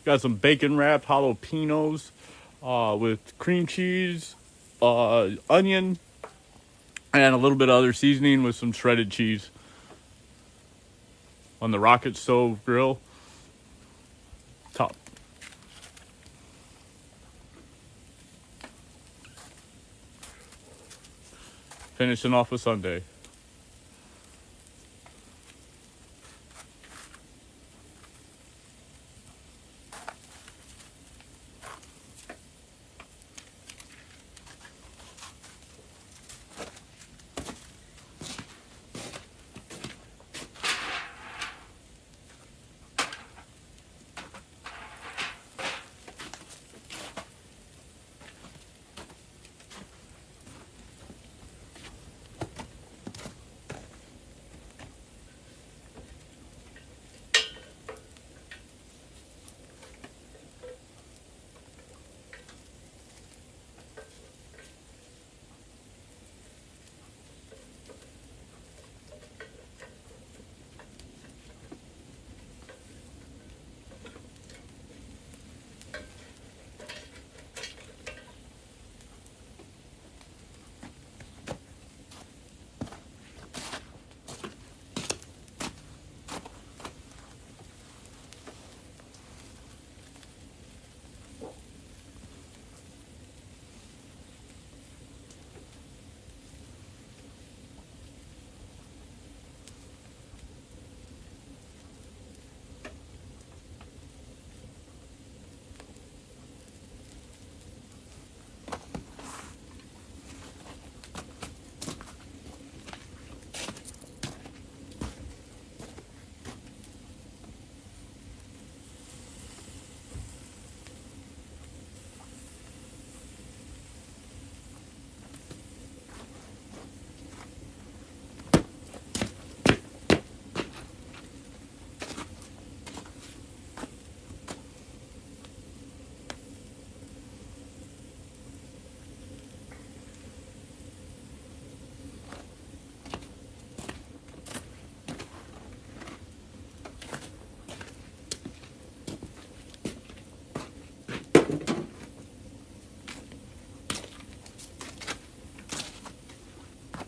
Got some bacon wrapped jalapenos with cream cheese, onion, and a little bit of other seasoning with some shredded cheese on the rocket stove grill. Top. Finishing off a Sunday.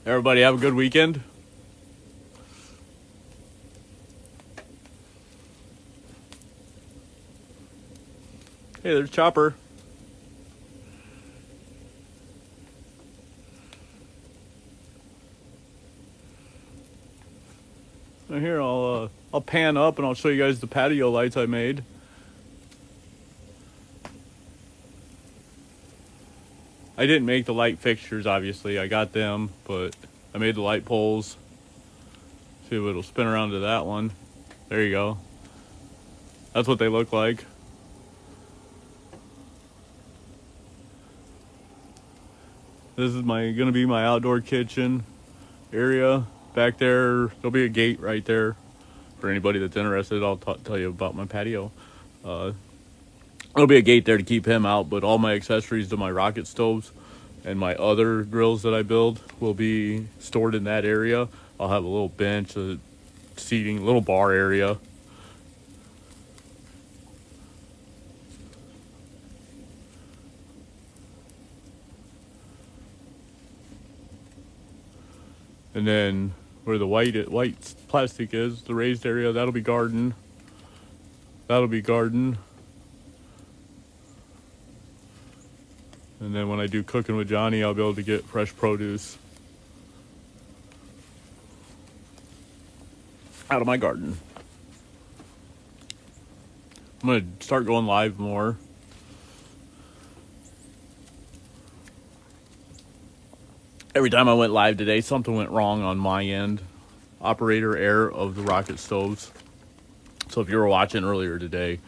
Everybody have a good weekend. Hey, there's Chopper. Now here, I'll pan up and I'll show you guys the patio lights I made. I didn't make the light fixtures, obviously. I got them, but I made the light poles. See if it'll spin around to that one. There you go. That's what they look like. This is gonna be my outdoor kitchen area. Back there, there'll be a gate right there. For anybody that's interested, I'll tell you about my patio. There'll be a gate there to keep him out, but all my accessories to my rocket stoves and my other grills that I build will be stored in that area. I'll have a little bench, a seating, little bar area. And then where the white plastic is, the raised area, that'll be garden. That'll be garden. And then when I do cooking with Jonny, I'll be able to get fresh produce out of my garden. I'm going to start going live more. Every time I went live today, something went wrong on my end. Operator error of the rocket stoves. So if you were watching earlier today,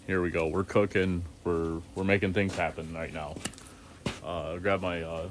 here we go. We're cooking. We're making things happen right now. Grab my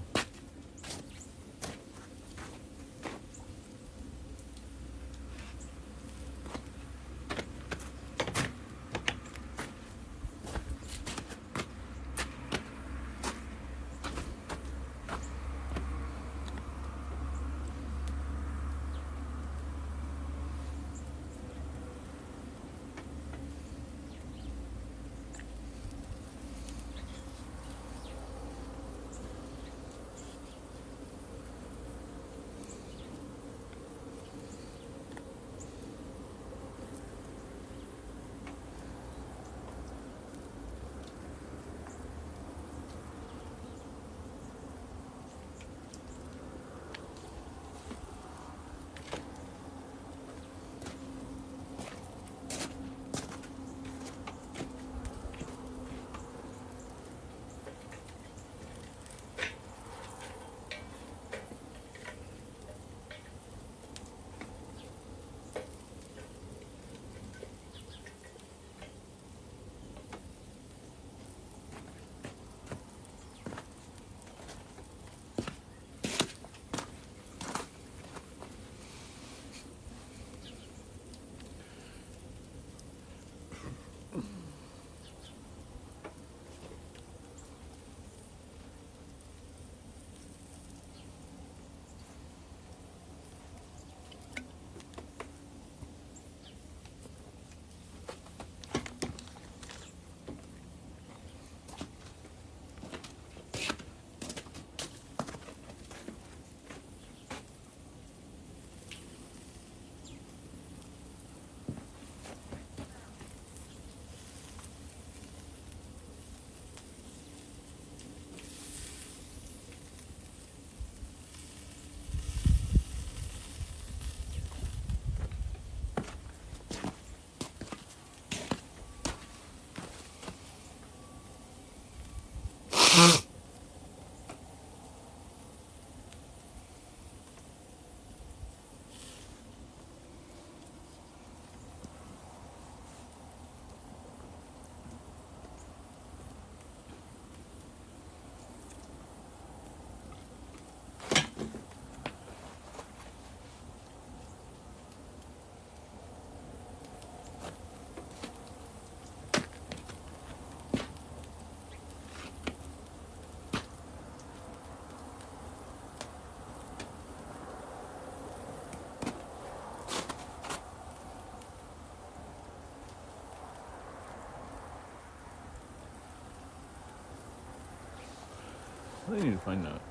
I need to find that.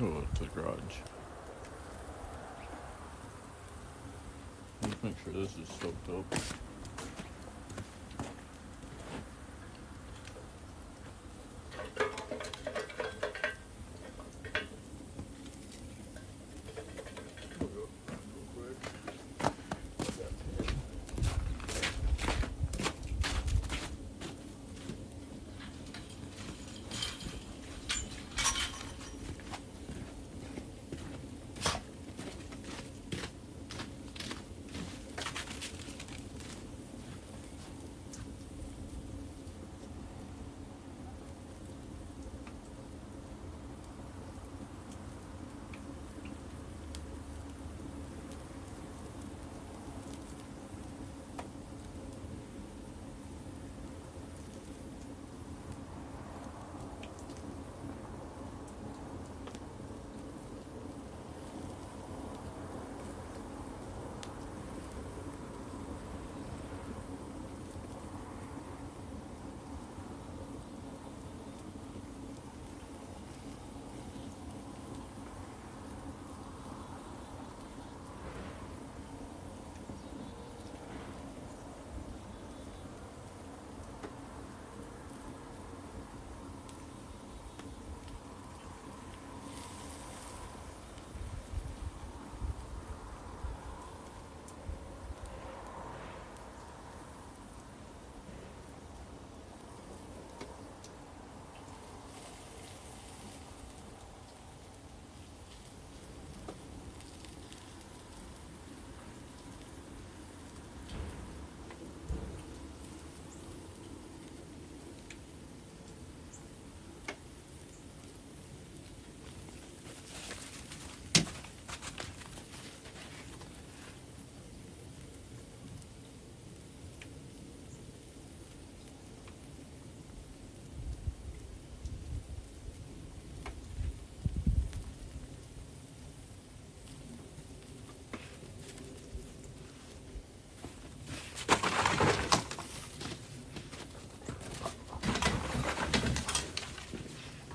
Oh, it's the garage. Let's make sure this is soaked up.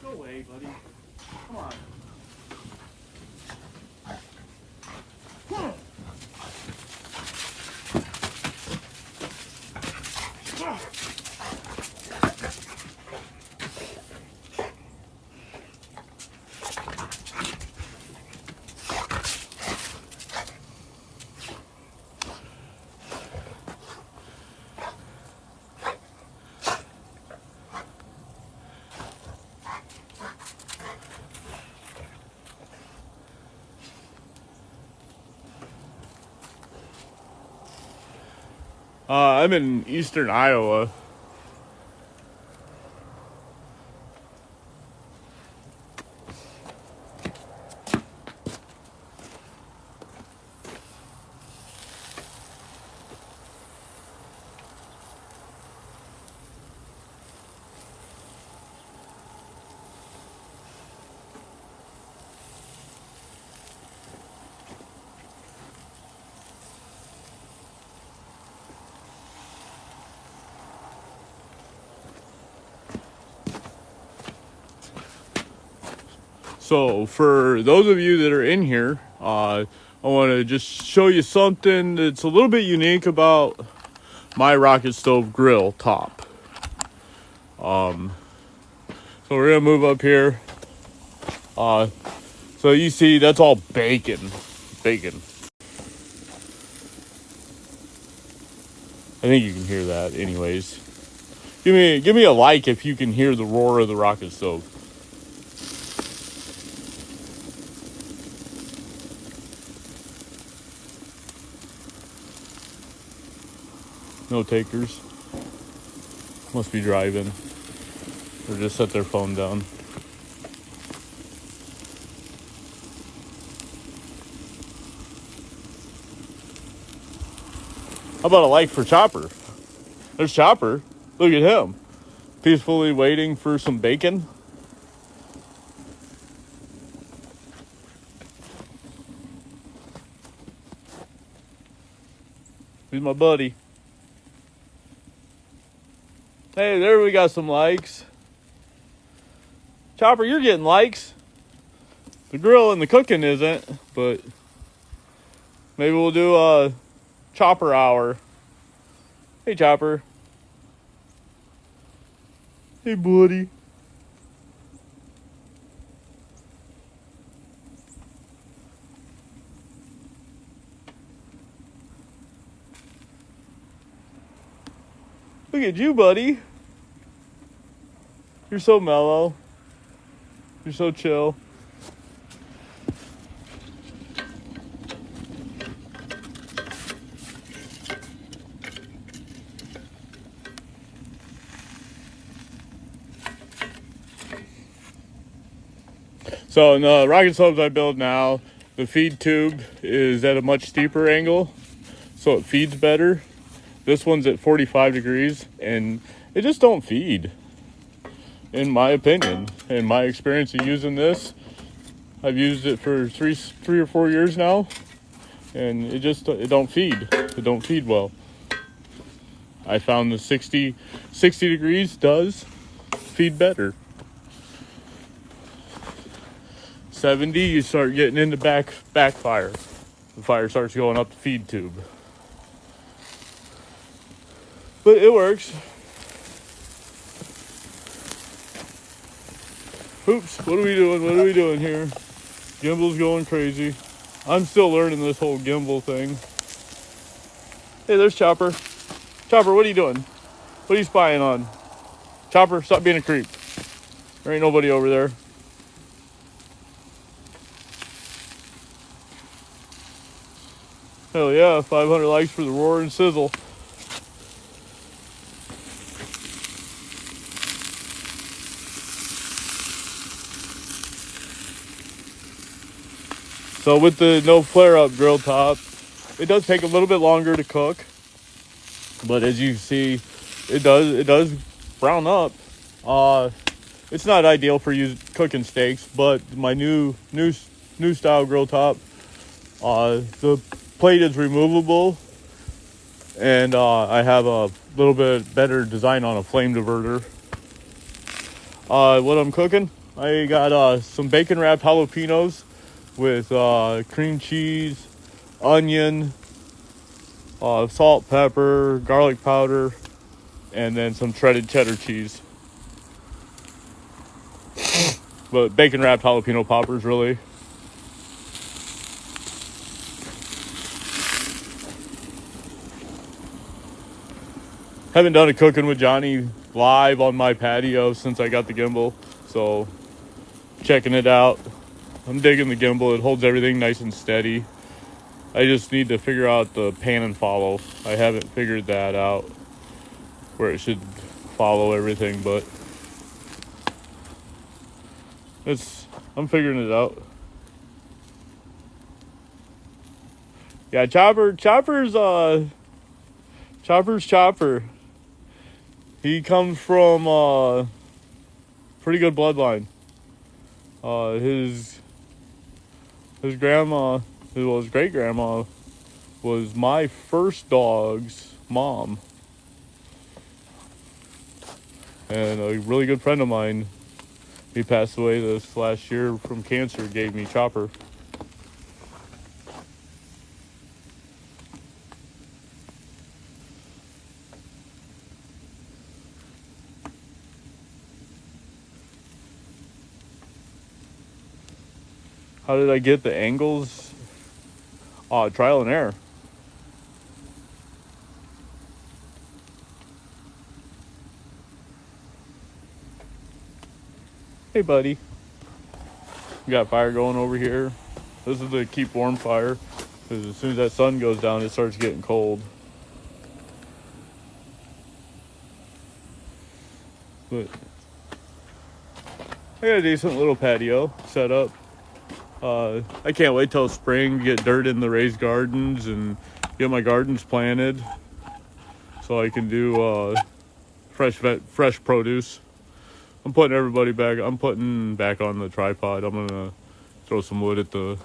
Go away, buddy. Come on. I'm in eastern Iowa. So for those of you that are in here, I want to just show you something that's a little bit unique about my rocket stove grill top. So we're gonna move up here. So you see that's all bacon. I think you can hear that. Anyways, give me a like if you can hear the roar of the rocket stove. No takers. Must be driving. Or just set their phone down. How about a like for Chopper? There's Chopper. Look at him. Peacefully waiting for some bacon. He's my buddy. Hey, there we got some likes. Chopper, you're getting likes. The grill and the cooking isn't, but maybe we'll do a Chopper hour. Hey, Chopper. Hey, buddy. Look at you, buddy. You're so mellow. You're so chill. So in the rocket slopes I build now, the feed tube is at a much steeper angle, so it feeds better. This one's at 45 degrees, and it just don't feed, in my opinion. In my experience of using this, I've used it for three or 4 years now, and it don't feed. It don't feed well. I found the 60 degrees does feed better. 70, you start getting into backfire. The fire starts going up the feed tube. But it works. Oops, what are we doing? What are we doing here? Gimbal's going crazy. I'm still learning this whole gimbal thing. Hey, there's Chopper. Chopper, what are you doing? What are you spying on? Chopper, stop being a creep. There ain't nobody over there. Hell yeah, 500 likes for the roar and sizzle. So with the no flare-up grill top, it does take a little bit longer to cook, but as you see, it does brown up. It's not ideal for cooking steaks, but my new style grill top, the plate is removable, and I have a little bit better design on a flame diverter. What I'm cooking, I got some bacon wrapped jalapenos with cream cheese, onion, salt, pepper, garlic powder, and then some shredded cheddar cheese. But bacon wrapped jalapeno poppers, really. Haven't done a cooking with Jonny live on my patio since I got the gimbal, so checking it out. I'm digging the gimbal. It holds everything nice and steady. I just need to figure out the pan and follow. I haven't figured that out, where it should follow everything, but I'm figuring it out. Yeah, Chopper's Chopper. He comes from pretty good bloodline. His grandma, his great grandma, was my first dog's mom, and a really good friend of mine, he passed away this last year from cancer, gave me Chopper. How did I get the angles? Trial and error. Hey, buddy. We got fire going over here. This is the keep warm fire, because as soon as that sun goes down, it starts getting cold. But I got a decent little patio set up. I can't wait till spring to get dirt in the raised gardens and get my gardens planted, so I can do fresh produce. I'm putting back on the tripod. I'm gonna throw some wood at the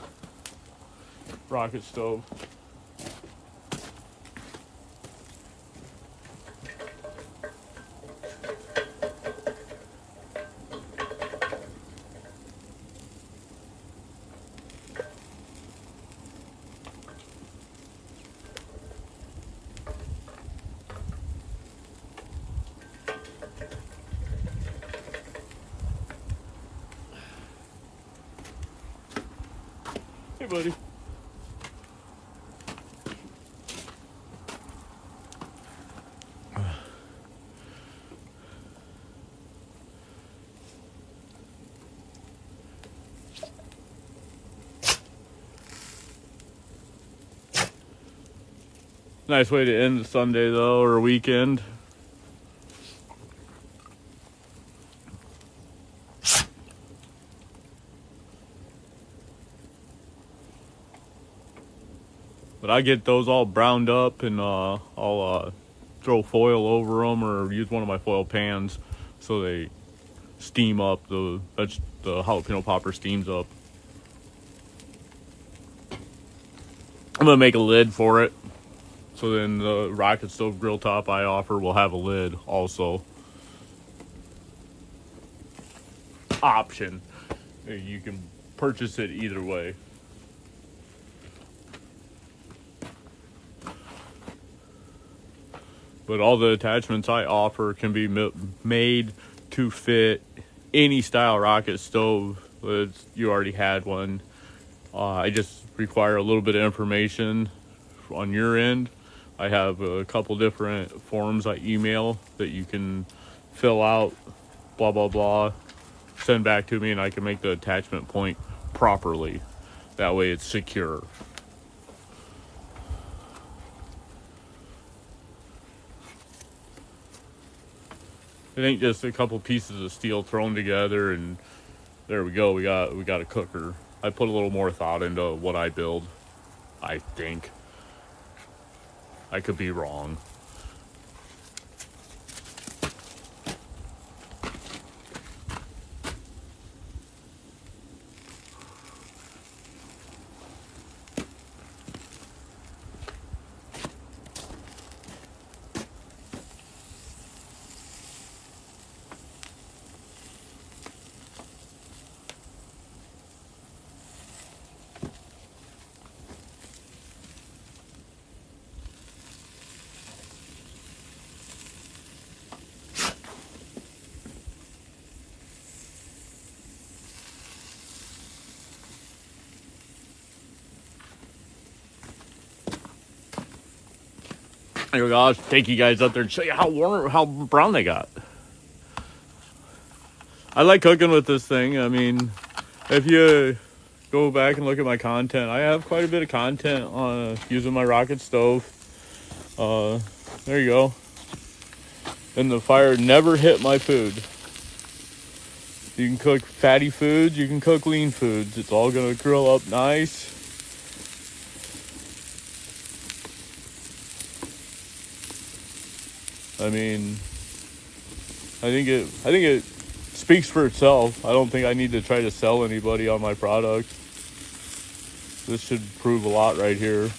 rocket stove. Hey, buddy. Nice way to end the Sunday, though, or weekend. But I get those all browned up, and I'll throw foil over them or use one of my foil pans so they steam up. The jalapeno popper steams up. I'm gonna make a lid for it, so then the rocket stove grill top I offer will have a lid also. Option. You can purchase it either way. But all the attachments I offer can be made to fit any style rocket stove. You already had one. I just require a little bit of information on your end. I have a couple different forms I email that you can fill out, blah, blah, blah, send back to me, and I can make the attachment point properly. That way it's secure. It ain't just a couple pieces of steel thrown together and there we go. We got a cooker. I put a little more thought into what I build. I think. I could be wrong. Anyway, I'll take you guys up there and show you how brown they got. I like cooking with this thing. I mean, if you go back and look at my content, I have quite a bit of content on using my rocket stove. There you go. And the fire never hit my food. You can cook fatty foods, you can cook lean foods. It's all gonna grill up nice. I mean, I think it speaks for itself. I don't think I need to try to sell anybody on my product. This should prove a lot right here.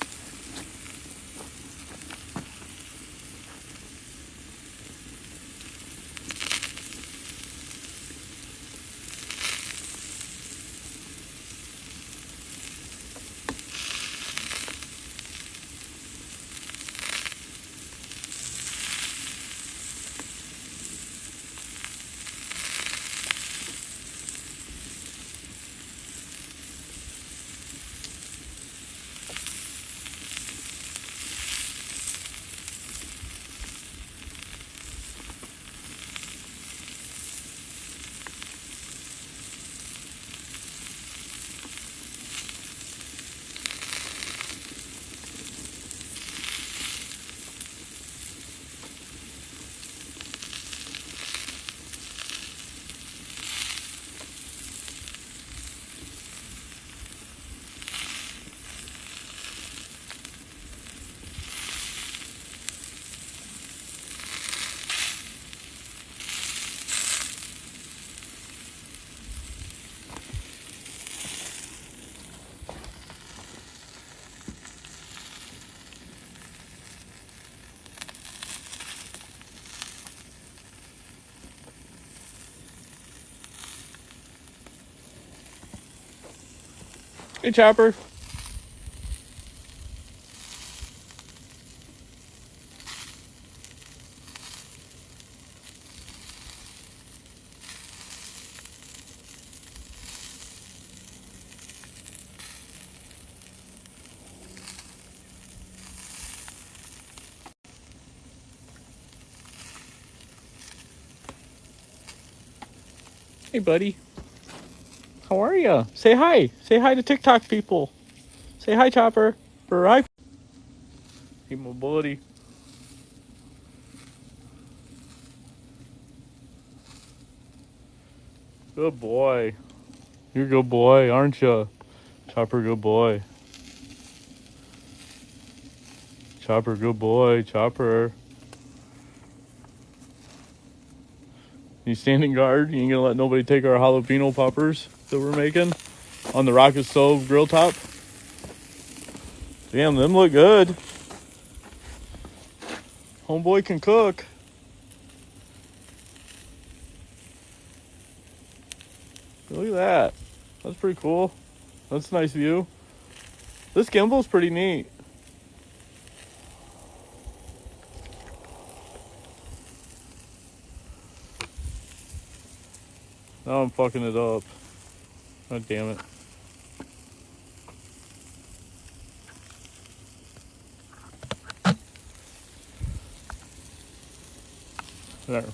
Hey, Chopper. Hey, buddy. How are you? Say hi. Say hi to TikTok people. Say hi, Chopper. Or hi. Hey, my buddy. Good boy. You're a good boy, aren't you? Chopper, good boy. Chopper, good boy. Chopper. You standing guard? You ain't gonna let nobody take our jalapeno poppers that we're making on the rocket stove grill top? Damn, them look good. Homeboy can cook. Look at that. That's pretty cool. That's a nice view. This gimbal's pretty neat. Now I'm fucking it up. God damn it. There.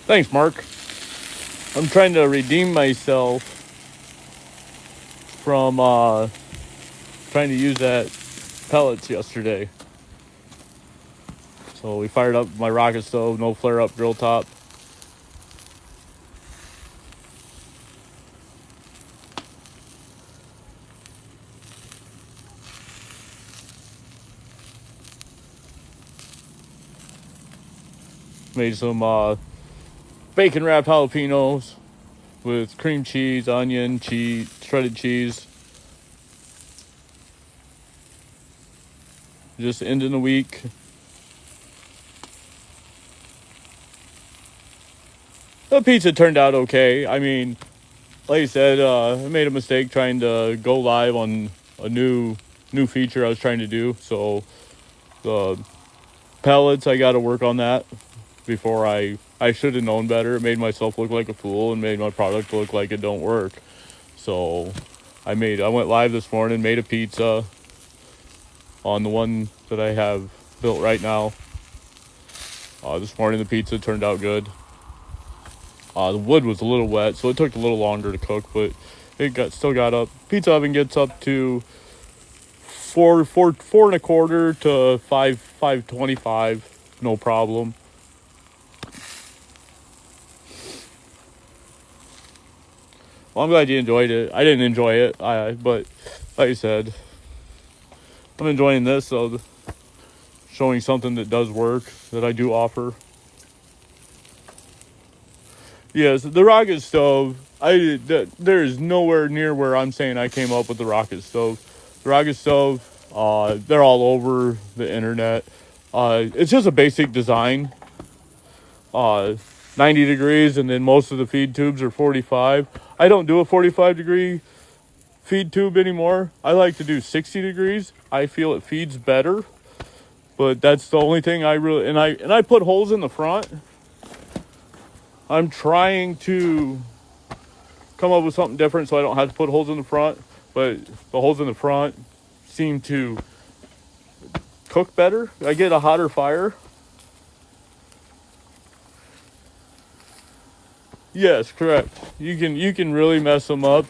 Thanks, Mark. I'm trying to redeem myself from trying to use that pellets yesterday. So we fired up my rocket stove, no flare up grill top. Made some bacon wrapped jalapenos with cream cheese, onion, cheese, shredded cheese. Just ending the week. The pizza turned out okay. I mean, like I said, I made a mistake trying to go live on a new feature I was trying to do. So the pellets, I got to work on that before I should have known better. It made myself look like a fool and made my product look like it don't work. So I went live this morning, made a pizza on the one that I have built right now. This morning the pizza turned out good. The wood was a little wet, so it took a little longer to cook, but it still got up. Pizza oven gets up to four and a quarter to 525, no problem. Well, I'm glad you enjoyed it. I didn't enjoy it, but like I said, I'm enjoying this, so showing something that does work, that I do offer. Yes, the rocket stove, there is nowhere near where I'm saying I came up with the rocket stove. The rocket stove, they're all over the internet. It's just a basic design. 90 degrees, and then most of the feed tubes are 45. I don't do a 45 degree feed tube anymore. I like to do 60 degrees. I feel it feeds better, but that's the only thing I really, and I put holes in the front. I'm trying to come up with something different so I don't have to put holes in the front, but the holes in the front seem to cook better. I get a hotter fire. Yes, correct. You can really mess them up.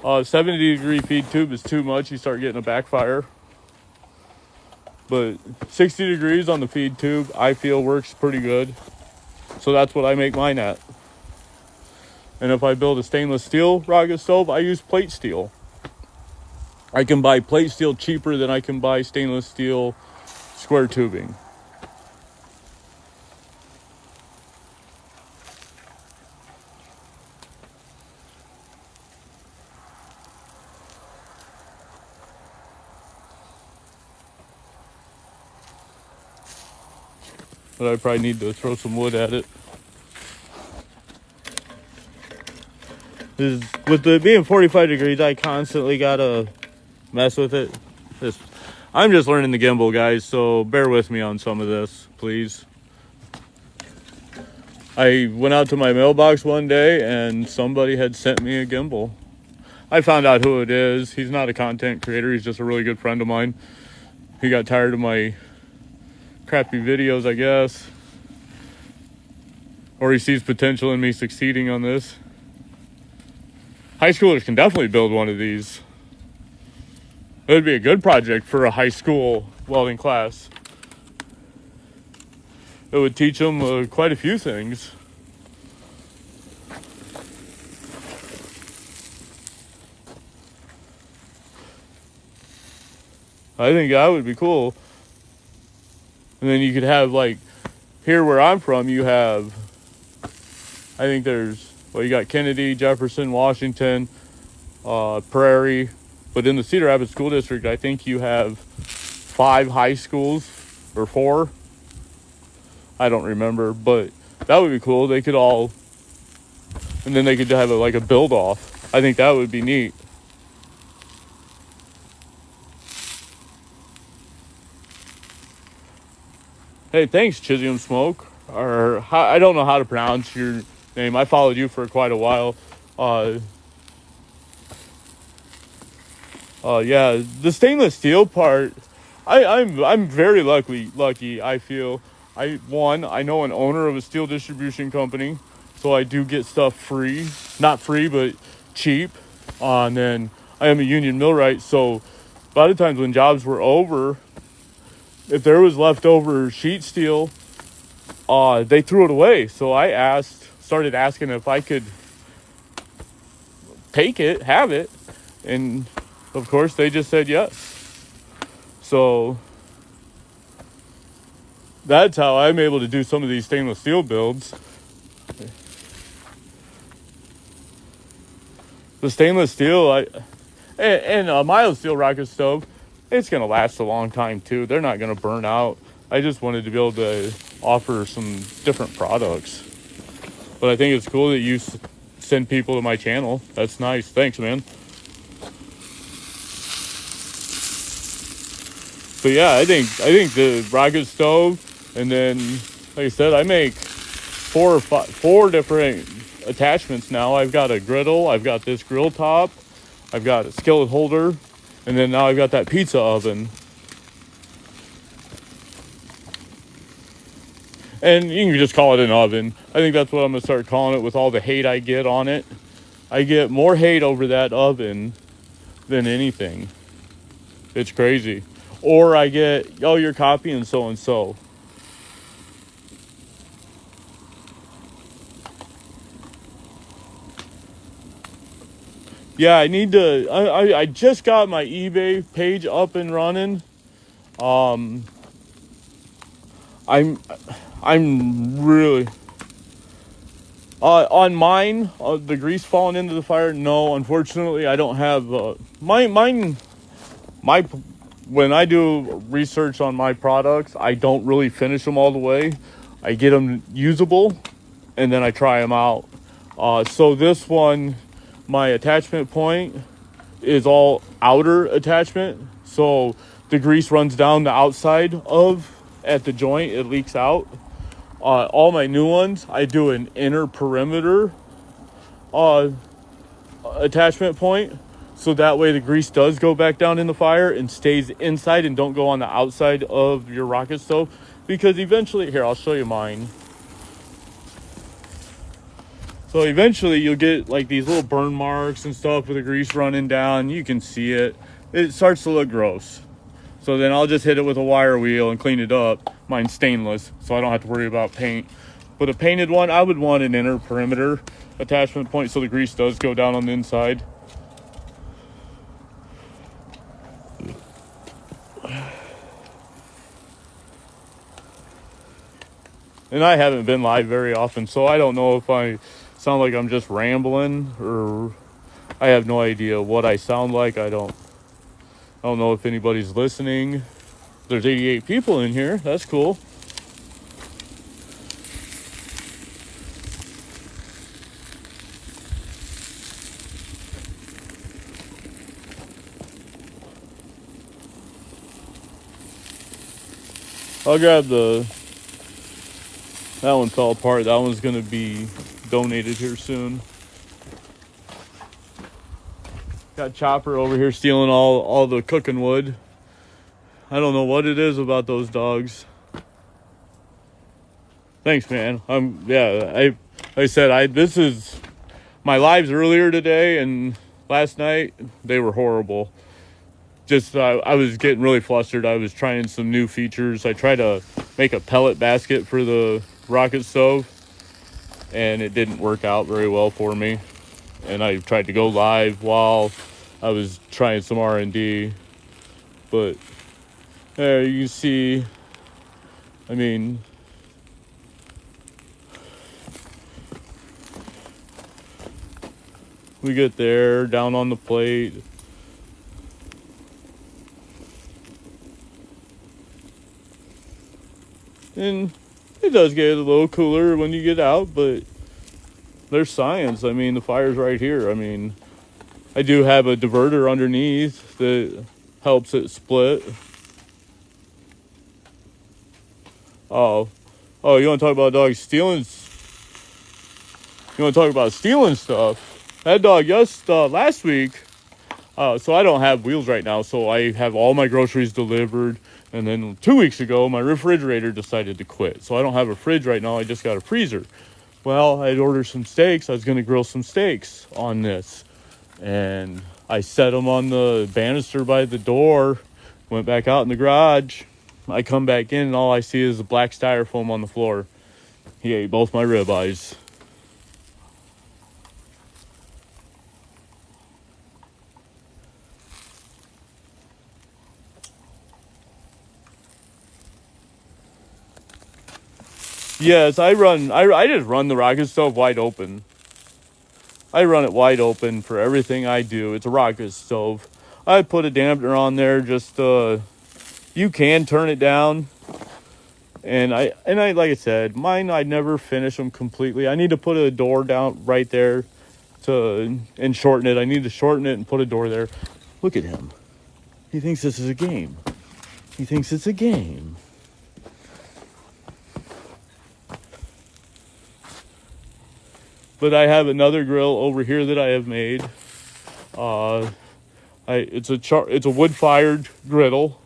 70 degree feed tube is too much. You start getting a backfire. But 60 degrees on the feed tube, I feel works pretty good. So that's what I make mine at. And if I build a stainless steel rocket stove, I use plate steel. I can buy plate steel cheaper than I can buy stainless steel square tubing. but I probably need to throw some wood at it. With it being 45 degrees, I constantly gotta mess with it. I'm just learning the gimbal, guys, so bear with me on some of this, please. I went out to my mailbox one day and somebody had sent me a gimbal. I found out who it is. He's not a content creator. He's just a really good friend of mine. He got tired of my crappy videos, I guess. Or he sees potential in me succeeding on this. High schoolers can definitely build one of these. It would be a good project for a high school welding class. It would teach them quite a few things. I think that would be cool. And then you could have, like, here where I'm from, you have, I think you got Kennedy, Jefferson, Washington, Prairie. But in the Cedar Rapids School District, I think you have 5 high schools, or 4. I don't remember, but that would be cool. They could all, and then they could have a build-off. I think that would be neat. Hey, thanks, Chisium Smoke. Or I don't know how to pronounce your name. I followed you for quite a while. Yeah, the stainless steel part, I'm very lucky. I feel I know an owner of a steel distribution company, so I do get stuff free, not free but cheap. And then I am a union millwright, so a lot of times when jobs were over, if there was leftover sheet steel, they threw it away. So I started asking if I could take it, have it, and of course they just said yes. So that's how I'm able to do some of these stainless steel builds. The stainless steel, and a mild steel rocket stove, it's going to last a long time too. They're not going to burn out. I just wanted to be able to offer some different products. But I think it's cool that you send people to my channel. That's nice. Thanks, man. But yeah, I think the rocket stove, and then, like I said, I make 4 different attachments now. I've got a griddle, I've got this grill top, I've got a skillet holder, and then now I've got that pizza oven. And you can just call it an oven. I think that's what I'm going to start calling it with all the hate I get on it. I get more hate over that oven than anything. It's crazy. Or I get, oh, you're copying so-and-so. Yeah, I need to, I just got my eBay page up and running. I'm really, on mine, the grease falling into the fire. No, unfortunately, I don't have, mine, when I do research on my products, I don't really finish them all the way. I get them usable, and then I try them out. So this one, my attachment point is all outer attachment. So the grease runs down the outside at the joint. It leaks out. All my new ones, I do an inner perimeter attachment point. So that way the grease does go back down in the fire and stays inside and don't go on the outside of your rocket stove. Because eventually, here, I'll show you mine. So eventually you'll get like these little burn marks and stuff with the grease running down. You can see it. It starts to look gross. So then I'll just hit it with a wire wheel and clean it up. Mine's stainless, so I don't have to worry about paint. But a painted one, I would want an inner perimeter attachment point so the grease does go down on the inside. And I haven't been live very often, so I don't know if I sound like I'm just rambling, or I have no idea what I sound like. I don't know if anybody's listening. There's 88 people in here. That's cool. I'll grab the. That one fell apart. That one's gonna be donated here soon. Got Chopper over here stealing all the cooking wood. I don't know what it is about those dogs. Thanks, man. Like I said, this is my lives earlier today and last night. They were horrible. Just I was getting really flustered. I was trying some new features. I tried to make a pellet basket for the rocket stove, and it didn't work out very well for me. And I tried to go live while I was trying some R&D, but there you can see. I mean, we get there down on the plate. And it does get a little cooler when you get out, but there's science. I mean, the fire's right here. I mean, I do have a diverter underneath that helps it split. Oh, you want to talk about dogs stealing? You want to talk about stealing stuff? That dog last week. So I don't have wheels right now, so I have all my groceries delivered. And then 2 weeks ago, my refrigerator decided to quit. So I don't have a fridge right now. I just got a freezer. Well, I'd ordered some steaks. I was going to grill some steaks on this. And I set them on the banister by the door. Went back out in the garage. I come back in, and all I see is a black styrofoam on the floor. He ate both my ribeyes. Yes, I just run the rocket stove wide open. I run it wide open for everything I do. It's a rocket stove. I put a dampener on there. Just you can turn it down. And I like I said, mine I never finish them completely. I need to put a door down right there and shorten it. I need to shorten it and put a door there. Look at him. He thinks this is a game. He thinks it's a game. But I have another grill over here that I have made. It's a wood-fired griddle.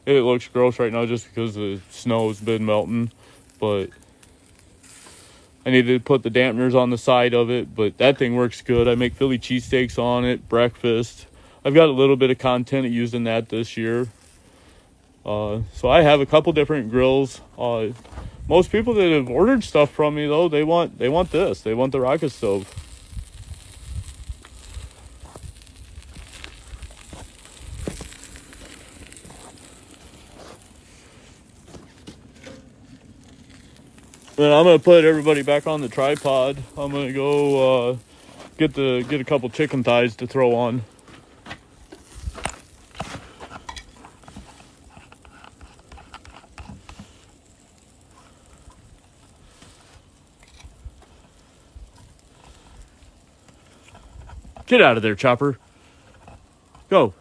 It looks gross right now just because the snow's been melting, but I needed to put the dampeners on the side of it. But that thing works good. I make Philly cheesesteaks on it, breakfast. I've got a little bit of content using that this year. So I have a couple different grills. Most people that have ordered stuff from me though, they want this. They want the rocket stove. Then I'm gonna put everybody back on the tripod. I'm gonna go get a couple chicken thighs to throw on. Get out of there, Chopper. Go.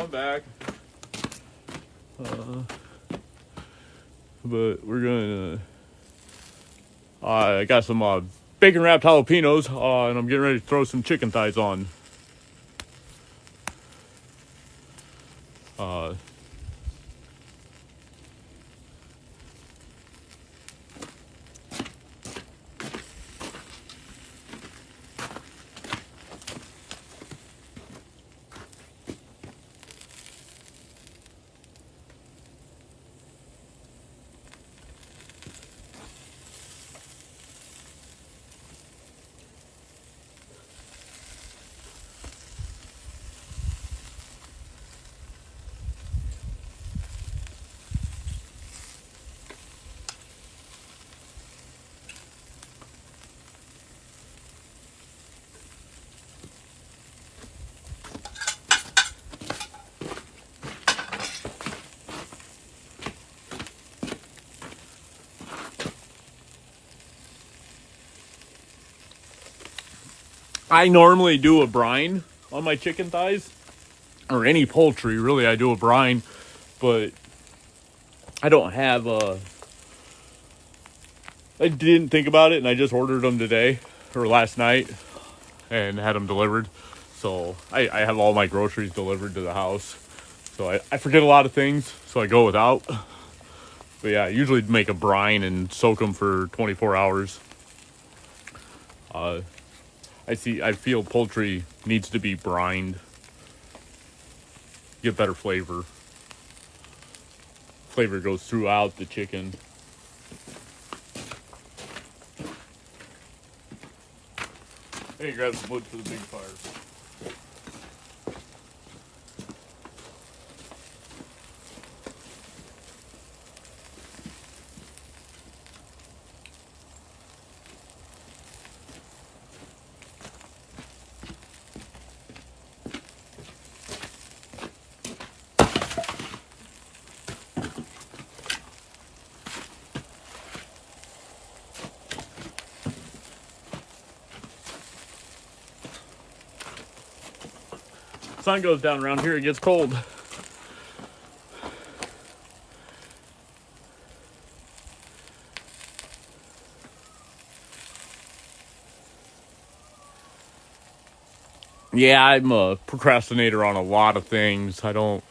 I'm back. But we're gonna. I got some bacon wrapped jalapenos, and I'm getting ready to throw some chicken thighs on. I normally do a brine on my chicken thighs, or any poultry, really. I do a brine, but I don't have I didn't think about it, and I just ordered them today or last night and had them delivered. So I have all my groceries delivered to the house. So I forget a lot of things, so I go without. But yeah, I usually make a brine and soak them for 24 hours. I feel poultry needs to be brined. Get better flavor. Flavor goes throughout the chicken. Hey, grab some wood for the big fire. Sun goes down around here, it gets cold. Yeah, I'm a procrastinator on a lot of things. I don't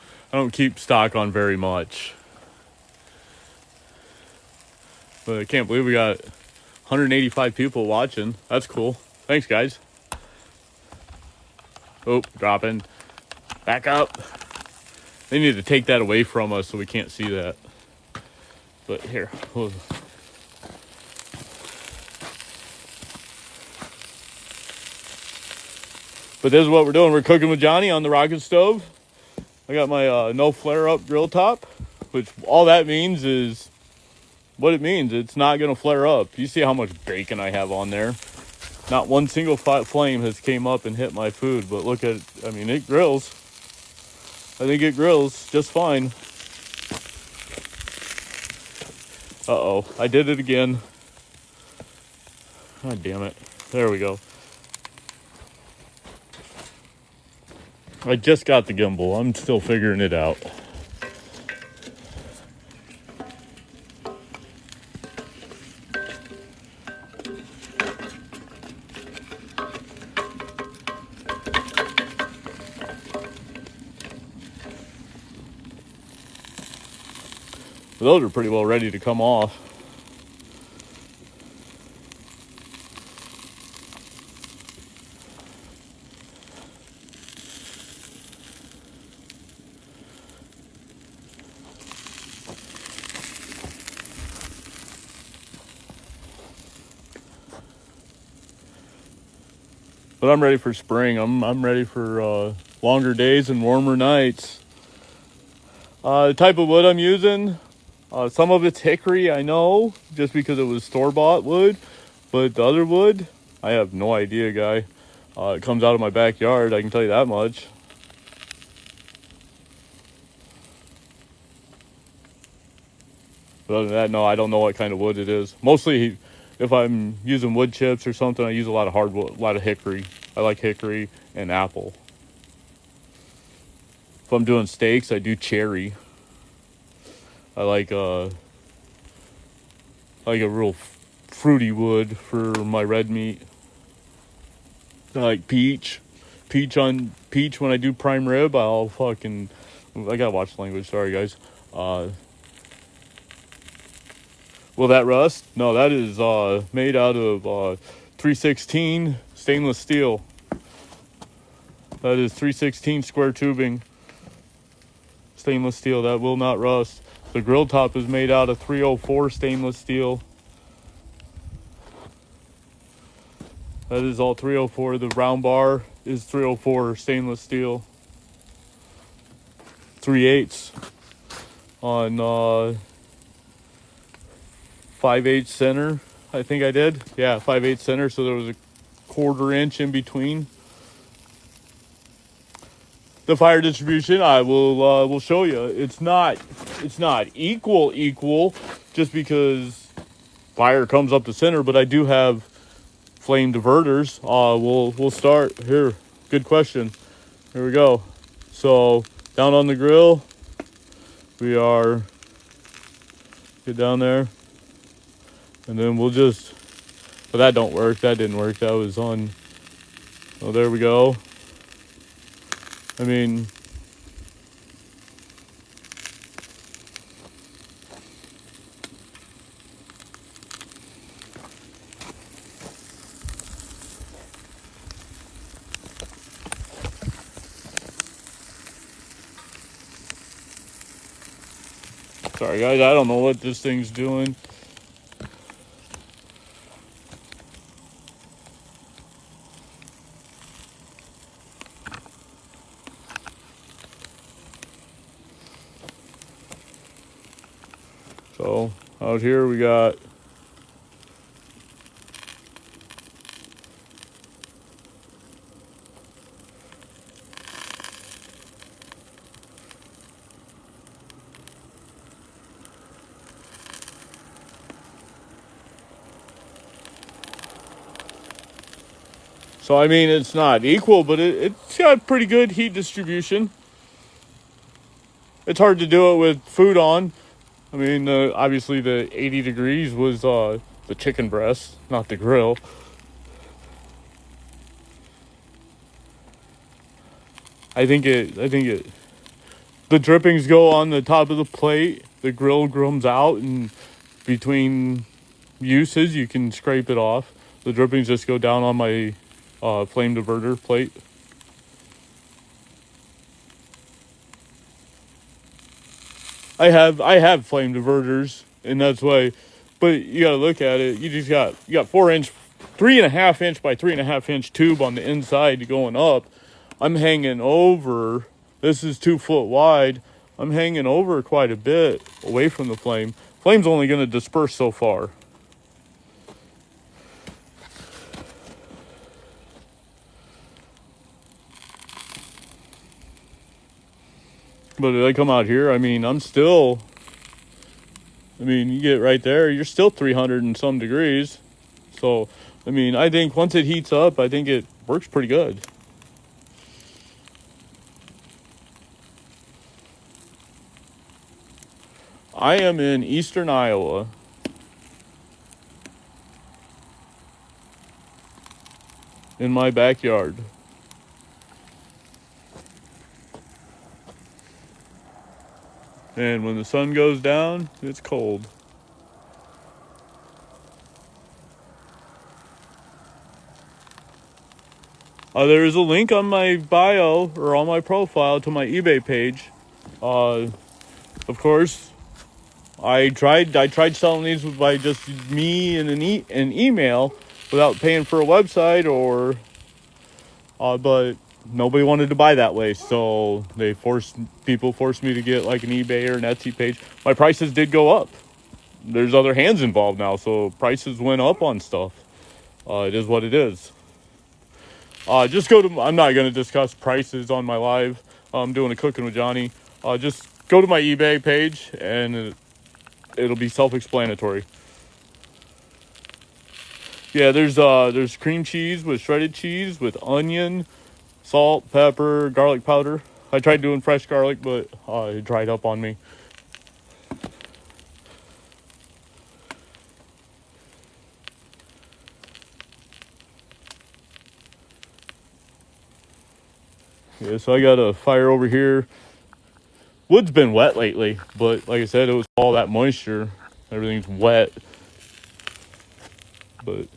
keep stock on very much. But I can't believe we got 185 people watching. That's cool. Thanks, guys. Oh, dropping. Back up. They need to take that away from us so we can't see that. But here. Oh. But this is what we're doing. We're cooking with Jonny on the rocket stove. I got my no flare up grill top, which all that means is what it means. It's not going to flare up. You see how much bacon I have on there. Not one single flame has came up and hit my food, but look at it. I mean, it grills. I think it grills just fine. Uh-oh, I did it again. God damn it. There we go. I just got the gimbal. I'm still figuring it out. Those are pretty well ready to come off. But I'm ready for spring. I'm ready for longer days and warmer nights. The type of wood I'm using, some of it's hickory, I know, just because it was store-bought wood. But the other wood, I have no idea, guy. It comes out of my backyard, I can tell you that much. But other than that, no, I don't know what kind of wood it is. Mostly, if I'm using wood chips or something, I use a lot of hardwood, a lot of hickory. I like hickory and apple. If I'm doing steaks, I do cherry. I like a real fruity wood for my red meat. I like peach. Peach when I do prime rib, I gotta watch the language, sorry guys. Will that rust? No, that is made out of 316 stainless steel. That is 316 square tubing stainless steel. That will not rust. The grill top is made out of 304 stainless steel. That is all 304. The round bar is 304 stainless steel. 3/8 on 5/8 center. I think I did. Yeah, 5/8 center. So there was a 1/4 inch in between. The fire distribution, I will show you. It's not equal just because fire comes up the center, but I do have flame diverters. We'll start here. Good question. Here we go. So down on the grill, we are get down there, and then we'll just. But that don't work. That didn't work. That was on. Oh, there we go. I mean, sorry guys, I don't know what this thing's doing. So out here we got so I mean it's not equal, but it's got pretty good heat distribution. It's hard to do it with food on. I mean, obviously the 80 degrees was the chicken breast, not the grill. I think it. The drippings go on the top of the plate. The grill comes out, and between uses, you can scrape it off. The drippings just go down on my flame diverter plate. I have flame diverters, and that's why. But you gotta look at it. You got 4-inch, 3.5-inch by 3.5-inch tube on the inside going up. I'm hanging over. This is 2 foot wide. I'm hanging over quite a bit away from the flame. Flame's only gonna disperse so far. But if I come out here, I mean, you get right there, you're still 300 and some degrees. So, I mean, I think once it heats up, I think it works pretty good. I am in eastern Iowa. In my backyard. And when the sun goes down, it's cold. There is a link on my bio or on my profile to my eBay page. Of course, I tried selling these by just me and an email without paying for a website but nobody wanted to buy that way, so people forced me to get like an eBay or an Etsy page. My prices did go up. There's other hands involved now, so prices went up on stuff. It is what it is. I'm not going to discuss prices on my live. I'm doing a cooking with Jonny. Just go to my eBay page and it'll be self-explanatory. Yeah, there's cream cheese with shredded cheese with onion, salt, pepper, garlic powder. I tried doing fresh garlic, but it dried up on me. Yeah, so I got a fire over here. Wood's been wet lately, but like I said, it was all that moisture. Everything's wet. But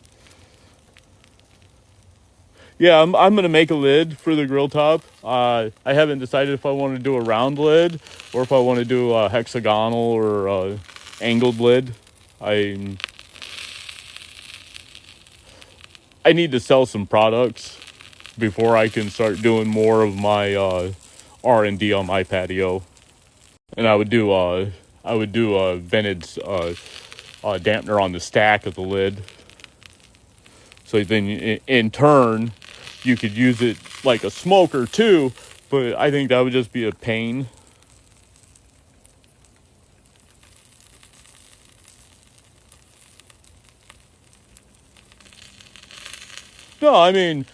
yeah, I'm gonna make a lid for the grill top. I haven't decided if I want to do a round lid or if I want to do a hexagonal or angled lid. I I need to sell some products before I can start doing more of my R&D on my patio. And I would do a vented dampener on the stack of the lid. So then in turn you could use it like a smoker too, but I think that would just be a pain. No, I mean,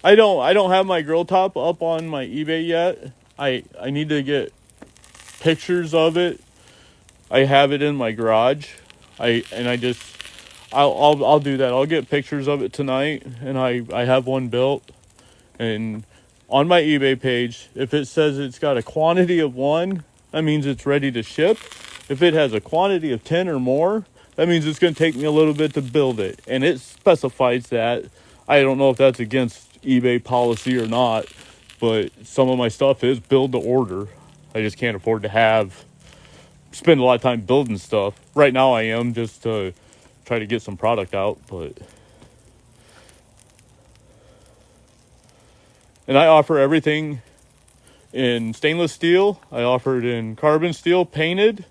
I don't have my grill top up on my eBay yet. I need to get pictures of it. I have it in my garage. I just I'll do that. I'll get pictures of it tonight, and I have one built. And on my eBay page, if it says it's got a quantity of 1, that means it's ready to ship. If it has a quantity of 10 or more, that means it's going to take me a little bit to build it. And it specifies that. I don't know if that's against eBay policy or not, but some of my stuff is build to order. I just can't afford to spend a lot of time building stuff. Right now I am, just to try to get some product out, but and I offer everything in stainless steel. I offer it in carbon steel painted,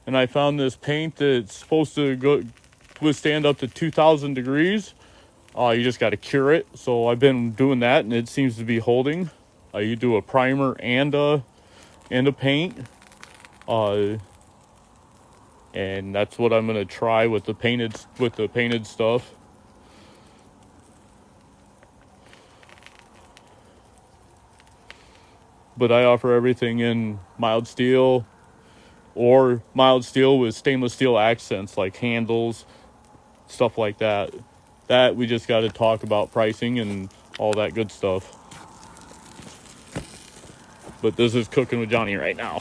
and I found this paint that's supposed to withstand up to 2,000 degrees. You just got to cure it. So I've been doing that, and it seems to be holding. You do a primer and a paint, and that's what I'm gonna try with the painted stuff. But I offer everything in mild steel or mild steel with stainless steel accents like handles, stuff like that. That we just got to talk about pricing and all that good stuff. But this is Cooking with Jonny right now.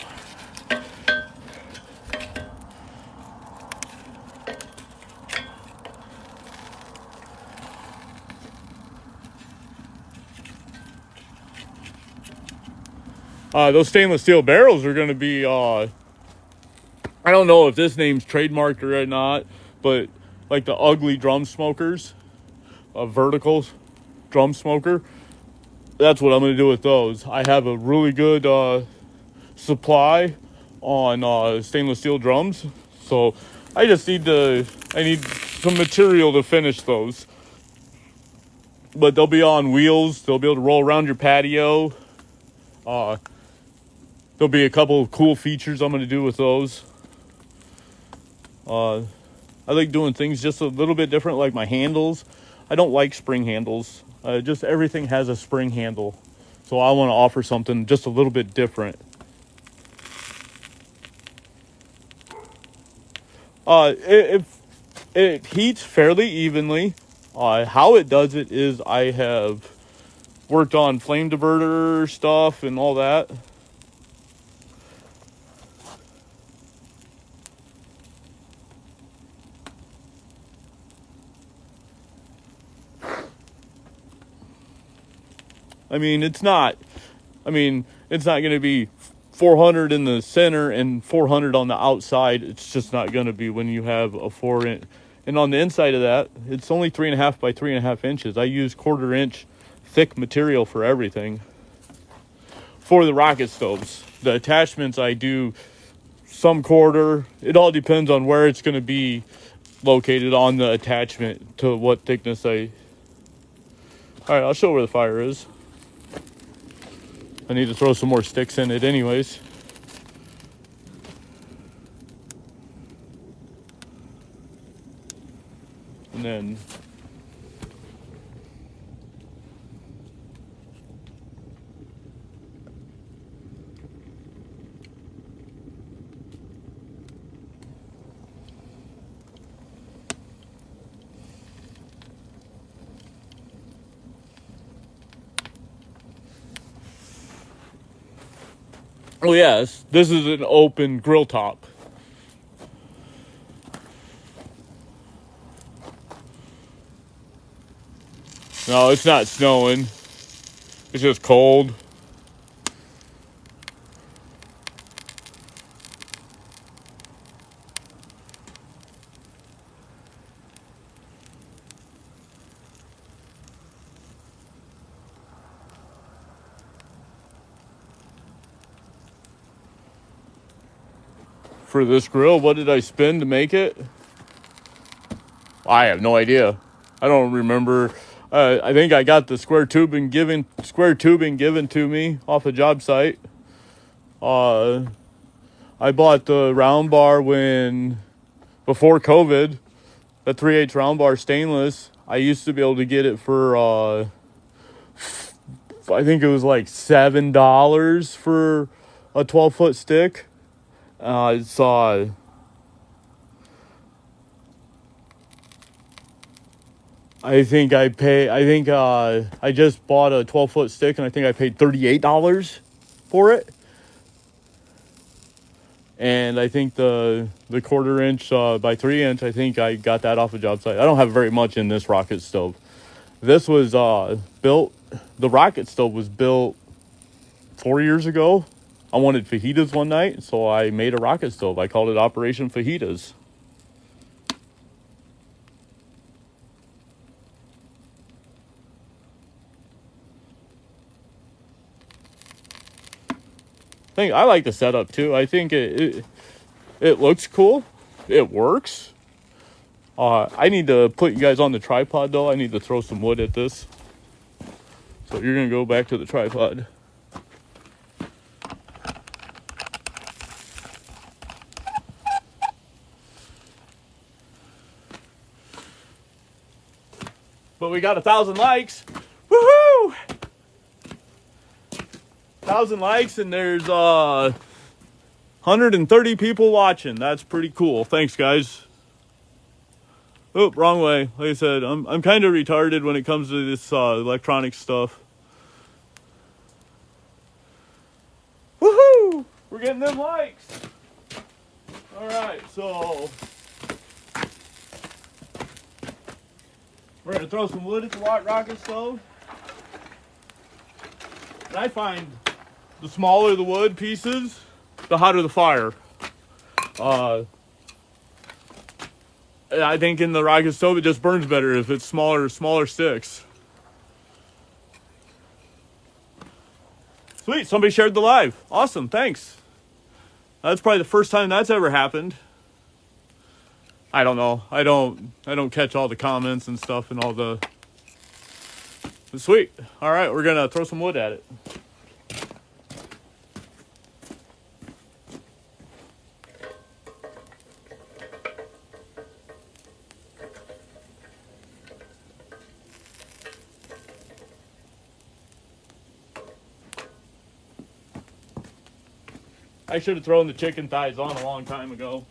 Those stainless steel barrels are going to be, I don't know if this name's trademarked or not, but like the ugly drum smokers, vertical drum smoker. That's what I'm going to do with those. I have a really good supply on stainless steel drums, so I need some material to finish those. But they'll be on wheels. They'll be able to roll around your patio. There'll be a couple of cool features I'm going to do with those. I like doing things just a little bit different, like my handles. I don't like spring handles. Just everything has a spring handle. So I want to offer something just a little bit different. It heats fairly evenly. How it does it is I have worked on flame diverter stuff and all that. I mean, it's not going to be 400 in the center and 400 on the outside. It's just not going to be when you have a 4-inch. And on the inside of that, it's only 3.5 by 3.5 inches. I use 1/4 inch thick material for everything. For the rocket stoves, the attachments I do some 1/4. It all depends on where it's going to be located on the attachment to what thickness I. All right, I'll show where the fire is. I need to throw some more sticks in it anyways. And then Oh yes, this is an open grill top. No, it's not snowing. It's just cold. For this grill, what did I spend to make it? I have no idea. I don't remember. I think I got the square tubing given to me off a job site. I bought the round bar before COVID. The 3/8 round bar stainless. I used to be able to get it for I think it was like $7 for a 12-foot stick. It's I think I just bought a 12-foot stick and I think I paid $38 for it. And I think the 1/4 inch by 3 inch, I think I got that off a job site. I don't have very much in this rocket stove. This was built, the rocket stove was built 4 years ago. I wanted fajitas one night, so I made a rocket stove. I called it Operation Fajitas. I like the setup too. I think it looks cool. It works. I need to put you guys on the tripod though. I need to throw some wood at this. So you're gonna go back to the tripod. But we got 1,000 likes. Woohoo! 1,000 likes and there's 130 people watching. That's pretty cool. Thanks, guys. Oh, wrong way. Like I said, I'm kind of retarded when it comes to this electronic stuff. Woohoo! We're getting them likes. All right, so we're gonna throw some wood at the rocket stove. And I find the smaller the wood pieces, the hotter the fire. I think in the rocket stove it just burns better if it's smaller sticks. Sweet, somebody shared the live. Awesome, thanks. That's probably the first time that's ever happened. I don't know. I don't catch all the comments and stuff and all the. But sweet. All right, we're gonna throw some wood at it. I should have thrown the chicken thighs on a long time ago.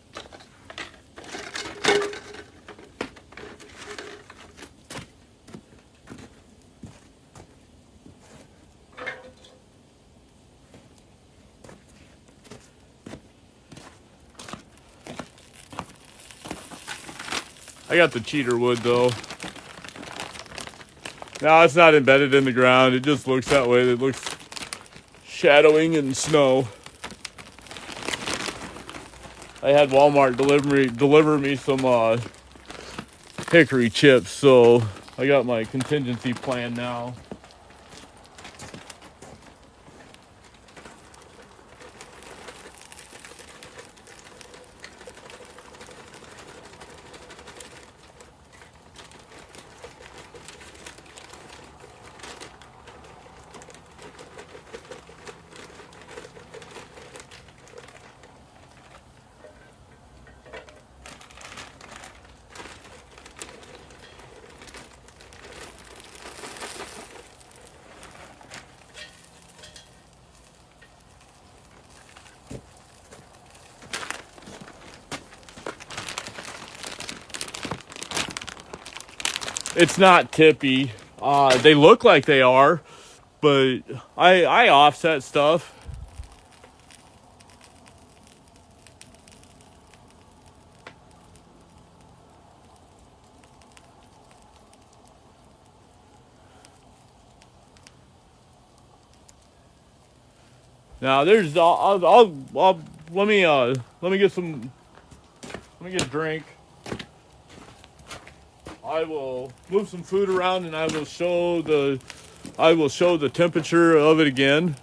I got the cheater wood though. No, it's not embedded in the ground. It just looks that way. It looks shadowing in snow. I had Walmart deliver me some hickory chips, so I got my contingency plan now. It's not tippy. They look like they are, but I offset stuff. Now there's let me get some, let me get a drink. I will move some food around and I will show the temperature of it again.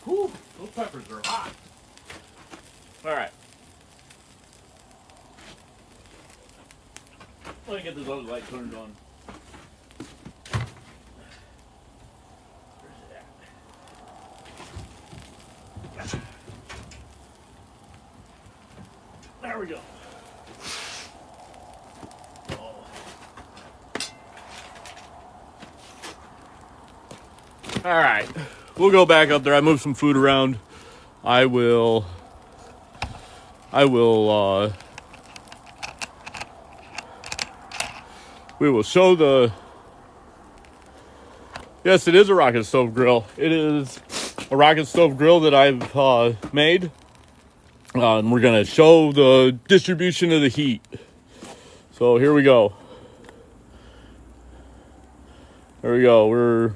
Whew, those peppers are hot. All right. Let me get this other light turned on. Where's it at? There we go. All right, we'll go back up there. I moved some food around. I will, we will show the, yes, it is a rocket stove grill. It is a rocket stove grill that I've made. And we're gonna show the distribution of the heat. So here we go. There we go. We're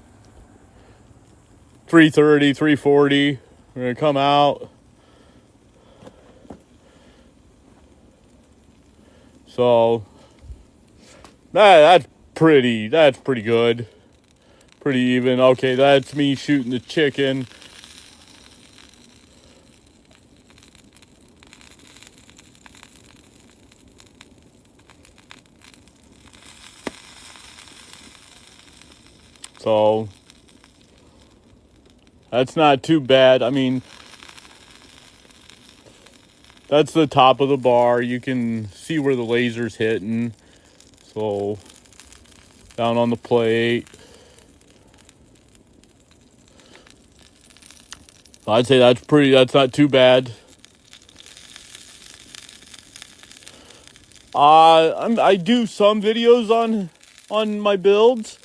330, 340. We're gonna come out. So that's pretty good. Pretty even. Okay, that's me shooting the chicken. So that's not too bad. I mean, that's the top of the bar. You can see where the laser's hitting. So down on the plate. I'd say that's not too bad. I do some videos on my builds.